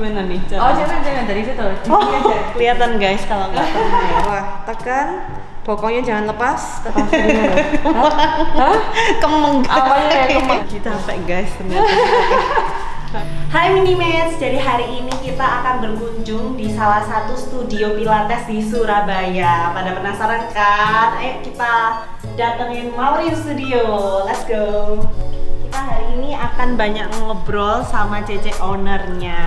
gimana nih? Oh jangan dari situ. Aja. Kelihatan guys kalau nggak terlihat. Wah tekan. Pokoknya jangan lepas. Tekan sini. Hah? Kemeng. Awalnya ya kemeng. Capek guys ternyata. Hai Minimates, jadi hari ini kita akan berkunjung di salah satu studio pilates di Surabaya. Pada penasaran kan? Ayo kita datengin Maureen Studio, let's go. Kita hari ini akan banyak ngobrol sama Cece ownernya.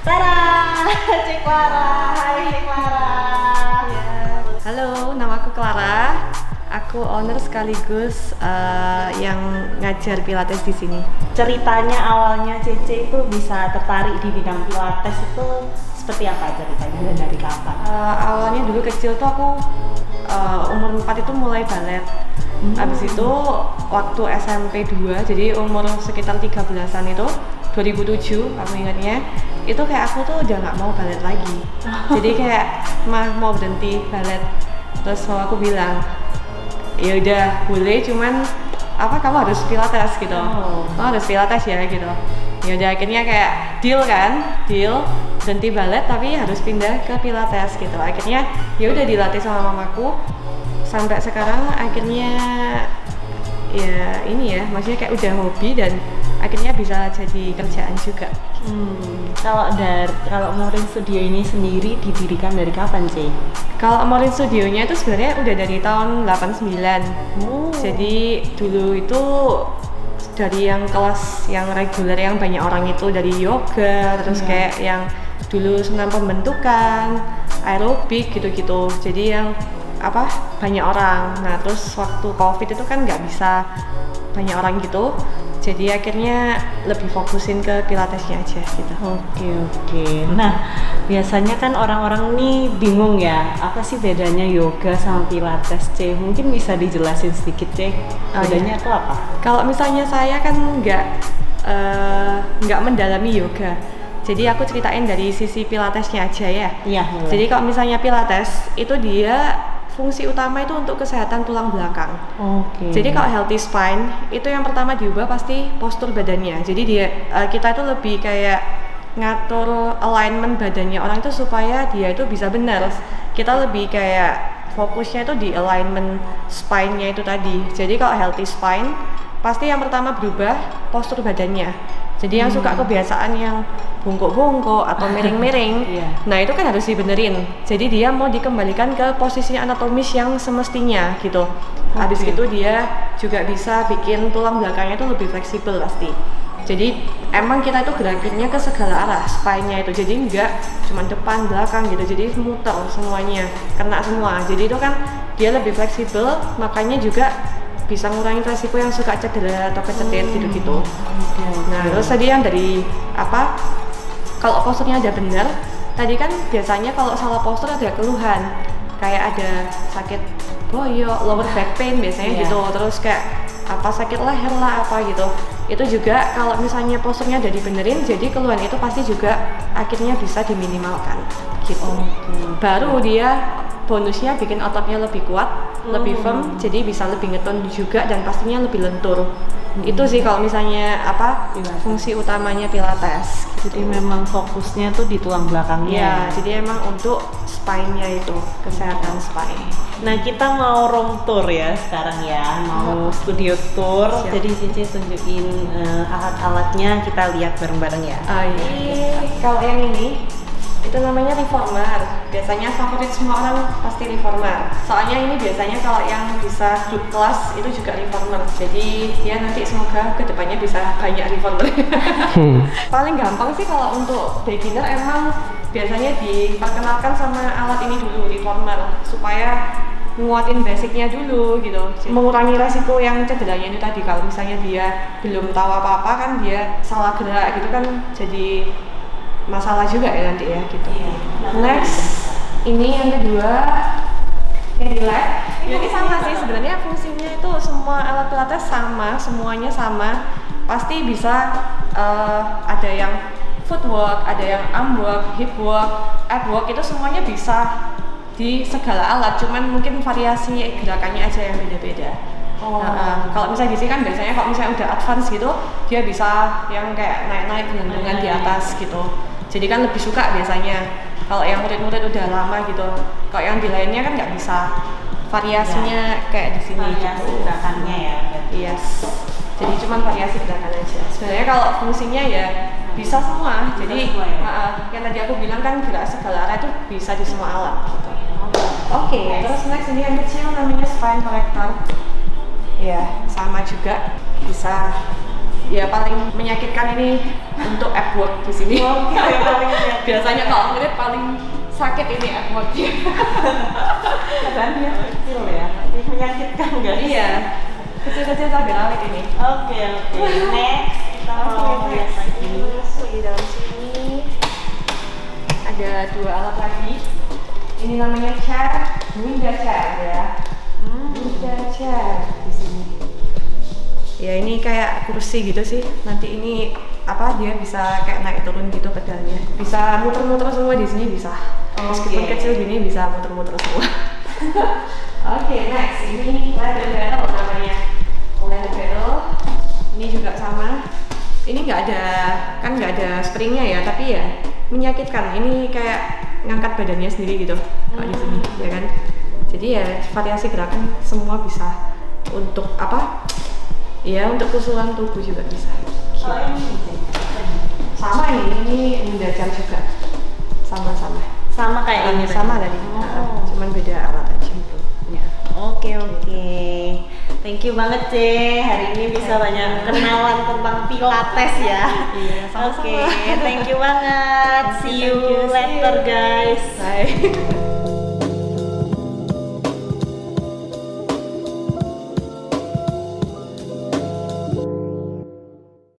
Tada, Cece Clara. Hai Cece Clara. Halo, nama aku Clara. Aku owner sekaligus yang ngajar pilates di sini. Ceritanya awalnya Cece itu bisa tertarik di bidang pilates itu seperti apa ceritanya dan dari kapan? Awalnya dulu kecil tuh aku umur 4 itu mulai balet. Habis itu waktu SMP 2, jadi umur sekitar 13-an itu 2007 aku ingatnya, itu kayak aku tuh udah nggak mau balet lagi. Jadi kayak mau berhenti balet. Terus aku bilang, ya udah boleh, cuman kamu harus pilates gitu. Kamu harus pilates ya gitu. Ya udah akhirnya kayak deal berhenti balet tapi harus pindah ke pilates gitu. Akhirnya ya udah dilatih sama mamaku sampai sekarang. Akhirnya ya ini ya, maksudnya kayak udah hobi dan akhirnya bisa jadi kerjaan juga. Kalau Maureen Studio ini sendiri didirikan dari kapan sih? Kalau Maureen Studionya itu sebenarnya udah dari tahun 89. Jadi dulu itu dari yang kelas yang reguler yang banyak orang itu, dari yoga, terus kayak yang dulu senam pembentukan, aerobik gitu-gitu. Jadi yang banyak orang. Nah terus waktu COVID itu kan nggak bisa banyak orang gitu. Jadi akhirnya lebih fokusin ke pilatesnya aja gitu. Oke. Nah, biasanya kan orang-orang nih bingung ya, apa sih bedanya yoga sama pilates, C? Mungkin bisa dijelasin sedikit, C. Bedanya itu apa? Kalau misalnya saya kan nggak mendalami yoga. Jadi aku ceritain dari sisi pilatesnya aja ya. Iya. Jadi kalau misalnya pilates itu dia fungsi utama itu untuk kesehatan tulang belakang. Jadi kalau healthy spine itu yang pertama diubah pasti postur badannya. Jadi kita itu lebih kayak ngatur alignment badannya orang itu supaya dia itu bisa benar. Kita lebih kayak fokusnya itu di alignment spine-nya itu tadi. Jadi kalau healthy spine pasti yang pertama berubah postur badannya. Jadi yang suka kebiasaan yang bungkuk-bungkuk atau miring-miring, nah itu kan harus dibenerin. Jadi dia mau dikembalikan ke posisi anatomis yang semestinya gitu. Habis itu dia juga bisa bikin tulang belakangnya itu lebih fleksibel pasti. Jadi emang kita itu gerakinnya ke segala arah spine-nya itu. Jadi enggak cuma depan belakang gitu. Jadi muter semuanya, kena semua. Jadi itu kan dia lebih fleksibel, makanya juga bisa ngurangin resiko yang suka cedera atau kecetit gitu-gitu. Nah terus tadi yang dari kalau posturnya ada benar, tadi kan biasanya kalau salah postur ada keluhan, kayak ada sakit boyok, lower back pain biasanya gitu, terus kayak sakit leher lah gitu. Itu juga kalau misalnya posturnya udah dibenerin, jadi keluhan itu pasti juga akhirnya bisa diminimalkan gitu. Baru dia bonusnya bikin ototnya lebih kuat, lebih firm, jadi bisa lebih ngetone juga dan pastinya lebih lentur. Itu sih kalau misalnya fungsi utamanya pilates. Jadi memang fokusnya tuh di tulang belakangnya. Iya, jadi emang untuk spine-nya itu, kesehatan spine. Nah, kita mau room tour ya sekarang ya, mau studio tour. Siap. Jadi Cici tunjukin alat-alatnya, kita lihat bareng-bareng ya. Kalau yang ini itu namanya reformer. Biasanya favorit semua orang pasti reformer. Soalnya ini biasanya kalau yang bisa group class itu juga reformer. Jadi ya nanti semoga kedepannya bisa banyak reformer. Paling gampang sih kalau untuk beginner emang biasanya diperkenalkan sama alat ini dulu, reformer, supaya nguatin basicnya dulu gitu, mengurangi resiko yang cederanya itu tadi. Kalau misalnya dia belum tahu apa-apa kan dia salah gerak gitu kan jadi masalah juga ya nanti ya gitu. Next, ini yang kedua Cadillac. Ini sama sih sebenarnya, fungsinya itu semua alat pilates sama, semuanya sama. Pasti bisa ada yang footwork, ada yang arm work, hip work, ab work, itu semuanya bisa di segala alat. Cuman mungkin variasi gerakannya aja yang beda-beda. Kalau misalnya di sini kan biasanya kalau misalnya udah advance gitu, dia bisa yang kayak naik-naik gelantungan di atas gitu. Jadi kan lebih suka biasanya. Kalau yang murid-murid udah lama gitu, kalau yang di lainnya kan nggak bisa variasinya kayak di sini. Variasi gitu. gerakannya ya. Yes. Jadi cuma variasi gerakan aja. Sebenarnya kalau fungsinya ya bisa semua. Jadi semua ya? yang tadi aku bilang kan gerak segala arah itu bisa di semua alat. Gitu. Oke, terus next ini yang kecil namanya spine corrector. Ya, sama juga bisa. Ya paling menyakitkan ini untuk ab work di sini. Biasanya kalau murid paling sakit ini ab work-nya. Padahal dia kecil ya, tapi menyakitkan nggak? Iya, kecil-kecil cabai rawit ini. Oke. Next kita mau lihat lagi. Di dalam sini ada 2 alat lagi. Ini namanya chair, window chair ya. Window chair di sini. Ya ini kayak kursi gitu sih. Nanti ini apa dia bisa kayak naik turun gitu pedalnya. Bisa muter-muter semua di sini bisa. Meskipun kecil gini bisa muter-muter semua. Oke, next ini ladder barrel namanya. Ladder barrel ini juga sama. Ini nggak ada springnya ya, tapi ya menyakitkan. Ini kayak ngangkat badannya sendiri gitu kalau di sini, ya kan. Jadi ya variasi gerakan semua bisa. Untuk apa? Ya untuk keseluruhan tubuh juga bisa. Oh ini Sama ini mendajar juga. Sama-sama. sama kayak ini Sama tadi. Cuman beda alat aja. Ya. Oke. Thank you banget C. Hari ini bisa banyak kenalan tentang Pilates ya. Iya, sama-sama. Oke, thank you banget. See you later guys. Bye.